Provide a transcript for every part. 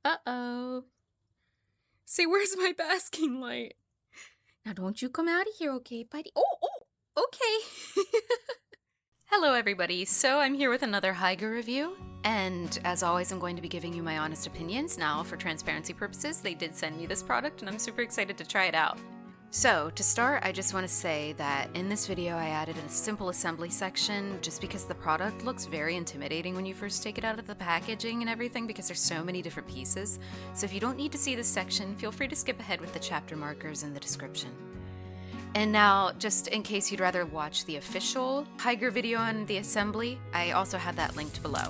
Uh-oh. Say, where's my basking light? Now don't you come out of here, okay, buddy? Oh, okay. Hello, everybody. So I'm here with another Hygger review, and as always, I'm going to be giving you my honest opinions. Now, for transparency purposes, they did send me this product, and I'm super excited to try it out. So, to start, I just want to say that in this video I added a simple assembly section just because the product looks very intimidating when you first take it out of the packaging and everything because there's so many different pieces. So if you don't need to see this section, feel free to skip ahead with the chapter markers in the description. And now, just in case you'd rather watch the official Hygger video on the assembly, I also have that linked below.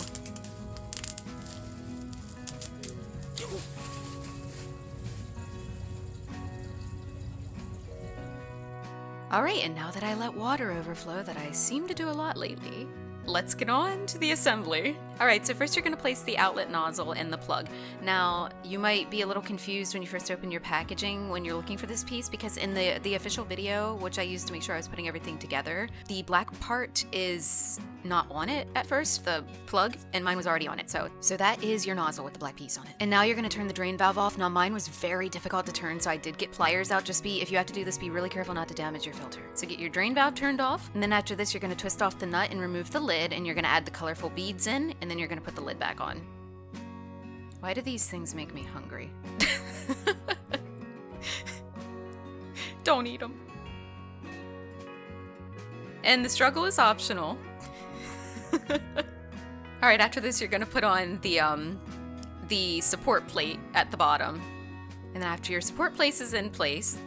Alright, and now that I let water overflow, that I seem to do a lot lately, let's get on to the assembly. Alright, so first you're going to place the outlet nozzle in the plug. Now, you might be a little confused when you first open your packaging when you're looking for this piece, because in the official video, which I used to make sure I was putting everything together, the black part is not on it at first, the plug, and mine was already on it. So that is your nozzle with the black piece on it. And now you're going to turn the drain valve off. Now mine was very difficult to turn, so I did get pliers out. Just if you have to do this, be really careful not to damage your filter. So get your drain valve turned off, and then after this you're going to twist off the nut and remove the lid, and you're going to add the colorful beads in, and then you're going to put the lid back on. Why do these things make me hungry? Don't eat them. And the struggle is optional. Alright, after this you're going to put on the support plate at the bottom. And then after your support plate is in place,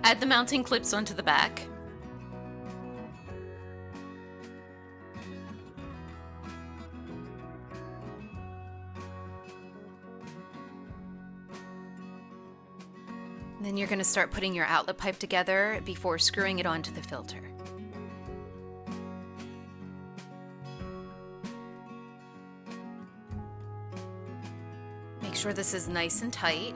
add the mounting clips onto the back. Then you're going to start putting your outlet pipe together before screwing it onto the filter. Make sure this is nice and tight.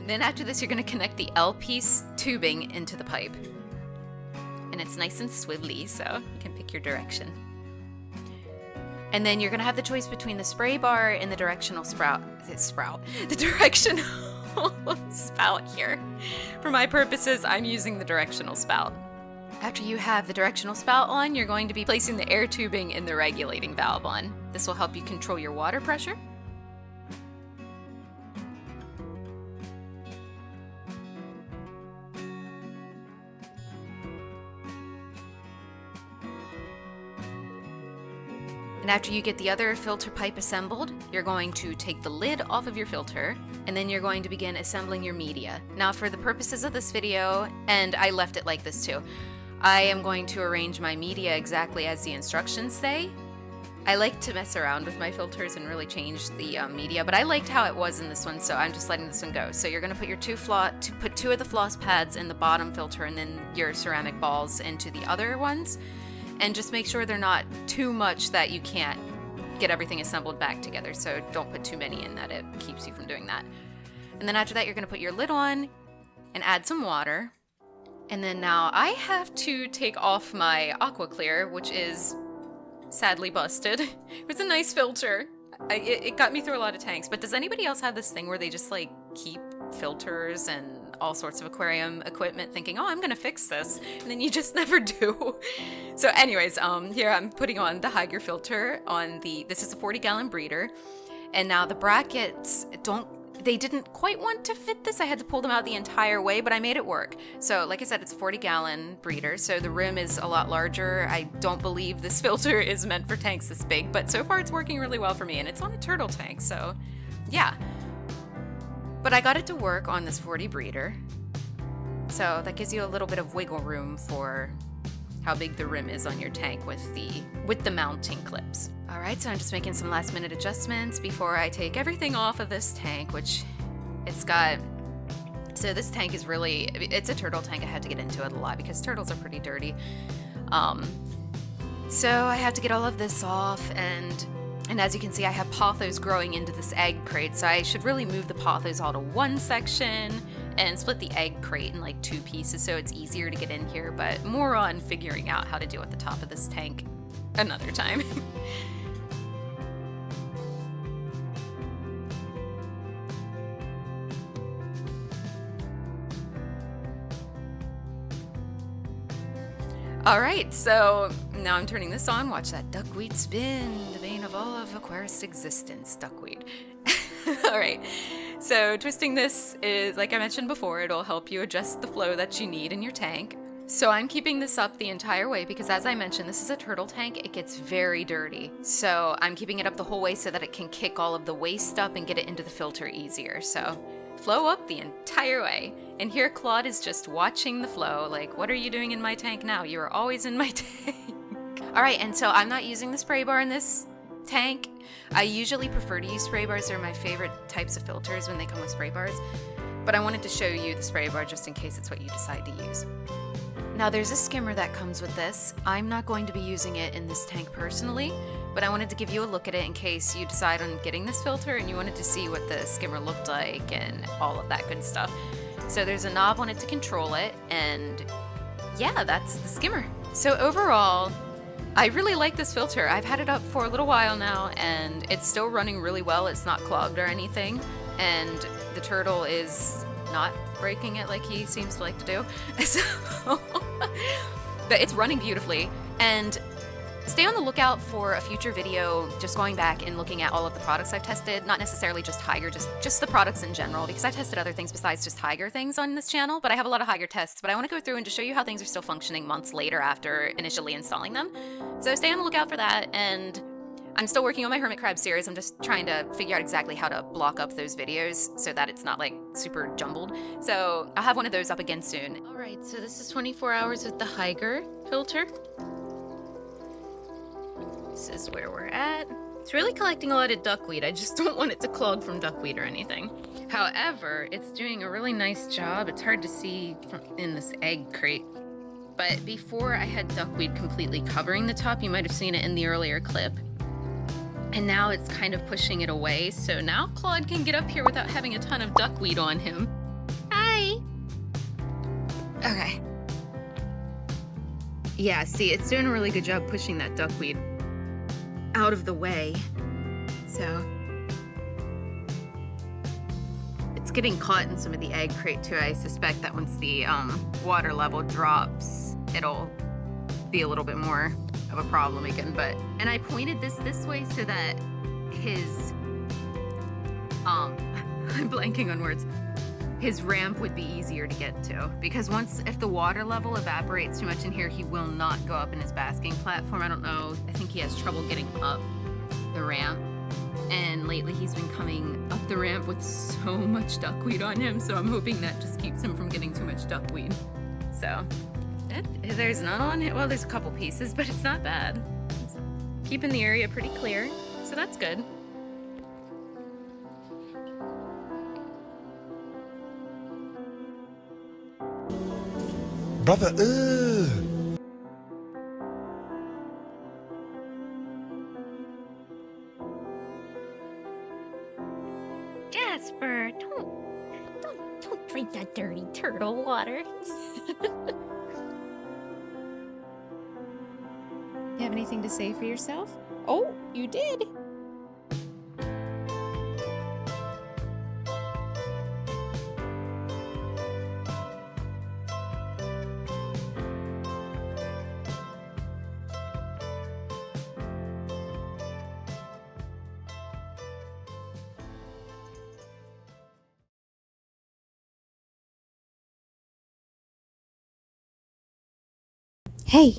Then after this, you're going to connect the L-piece tubing into the pipe. And it's nice and swivelly, so you can pick your direction. And then you're going to have the choice between the spray bar and the directional the directional spout here. For my purposes, I'm using the directional spout. After you have the directional spout on, you're going to be placing the air tubing and the regulating valve on. This will help you control your water pressure. And after you get the other filter pipe assembled, you're going to take the lid off of your filter, and then you're going to begin assembling your media. Now for the purposes of this video, and I left it like this too, I am going to arrange my media exactly as the instructions say. I like to mess around with my filters and really change the media, but I liked how it was in this one, so I'm just letting this one go. So you're going to put your put two of the floss pads in the bottom filter, and then your ceramic balls into the other ones. And just make sure they're not too much that you can't get everything assembled back together. So don't put too many in that it keeps you from doing that. And then after that, you're going to put your lid on and add some water. And then now I have to take off my Aqua Clear, which is sadly busted. It was a nice filter. It got me through a lot of tanks. But does anybody else have this thing where they just like keep filters and all sorts of aquarium equipment thinking, oh, I'm gonna fix this, and then you just never do? So anyways, here I'm putting on the Hygger filter on this is a 40-gallon breeder, and now the brackets they didn't quite want to fit this. I had to pull them out the entire way, but I made it work. So like I said, it's a 40-gallon breeder, so the rim is a lot larger. I don't believe this filter is meant for tanks this big, but so far it's working really well for me, and it's on a turtle tank, so yeah. But I got it to work on this 40 breeder, so that gives you a little bit of wiggle room for how big the rim is on your tank with the mounting clips. Alright, so I'm just making some last minute adjustments before I take everything off of this tank, which it's got So this tank is really, it's a turtle tank. I had to get into it a lot because turtles are pretty dirty. So I had to get all of this off, and as you can see, I have pothos growing into this egg crate, so I should really move the pothos all to one section and split the egg crate in like 2 pieces so it's easier to get in here, but more on figuring out how to do at the top of this tank another time. Alright, so now I'm turning this on. Watch that duckweed spin, the bane of all of Aquarius existence, duckweed. Alright, so twisting this is, like I mentioned before, it'll help you adjust the flow that you need in your tank. So I'm keeping this up the entire way because, as I mentioned, this is a turtle tank. It gets very dirty. So I'm keeping it up the whole way so that it can kick all of the waste up and get it into the filter easier. So flow up the entire way. And here Claude is just watching the flow, like, what are you doing in my tank now? You are always in my tank. Alright, and so I'm not using the spray bar in this tank. I usually prefer to use spray bars. They're my favorite types of filters when they come with spray bars. But I wanted to show you the spray bar just in case it's what you decide to use. Now there's a skimmer that comes with this. I'm not going to be using it in this tank personally, but I wanted to give you a look at it in case you decide on getting this filter and you wanted to see what the skimmer looked like and all of that good stuff. So there's a knob on it to control it, and yeah, that's the skimmer. So overall, I really like this filter. I've had it up for a little while now, and it's still running really well. It's not clogged or anything, and the turtle is not breaking it like he seems to like to do. So, but it's running beautifully, and stay on the lookout for a future video just going back and looking at all of the products I've tested, not necessarily just Hygger, just the products in general, because I tested other things besides just Hygger things on this channel, but I have a lot of Hygger tests, but I want to go through and just show you how things are still functioning months later after initially installing them. So stay on the lookout for that, and I'm still working on my hermit crab series. I'm just trying to figure out exactly how to block up those videos so that it's not like super jumbled. So I'll have one of those up again soon. All right, so this is 24 hours with the Hygger filter. This is where we're at. It's really collecting a lot of duckweed. I just don't want it to clog from duckweed or anything. However, it's doing a really nice job. It's hard to see from in this egg crate. But before I had duckweed completely covering the top. You might have seen it in the earlier clip. And now it's kind of pushing it away. So now Claude can get up here without having a ton of duckweed on him. Hi! Okay. Yeah, see, it's doing a really good job pushing that duckweed out of the way. So it's getting caught in some of the egg crate too. I suspect that once the water level drops, it'll be a little bit more of a problem again. And I pointed this way so that his I'm blanking on words. His ramp would be easier to get to, because if the water level evaporates too much in here, he will not go up in his basking platform. I don't know, I think he has trouble getting up the ramp, and lately he's been coming up the ramp with so much duckweed on him, so I'm hoping that just keeps him from getting too much duckweed. So, there's none on it. Well, there's a couple pieces, but it's not bad. It's keeping the area pretty clear, so that's good. Brother, Jasper, don't drink that dirty turtle water. You have anything to say for yourself? Oh, you did. Hey,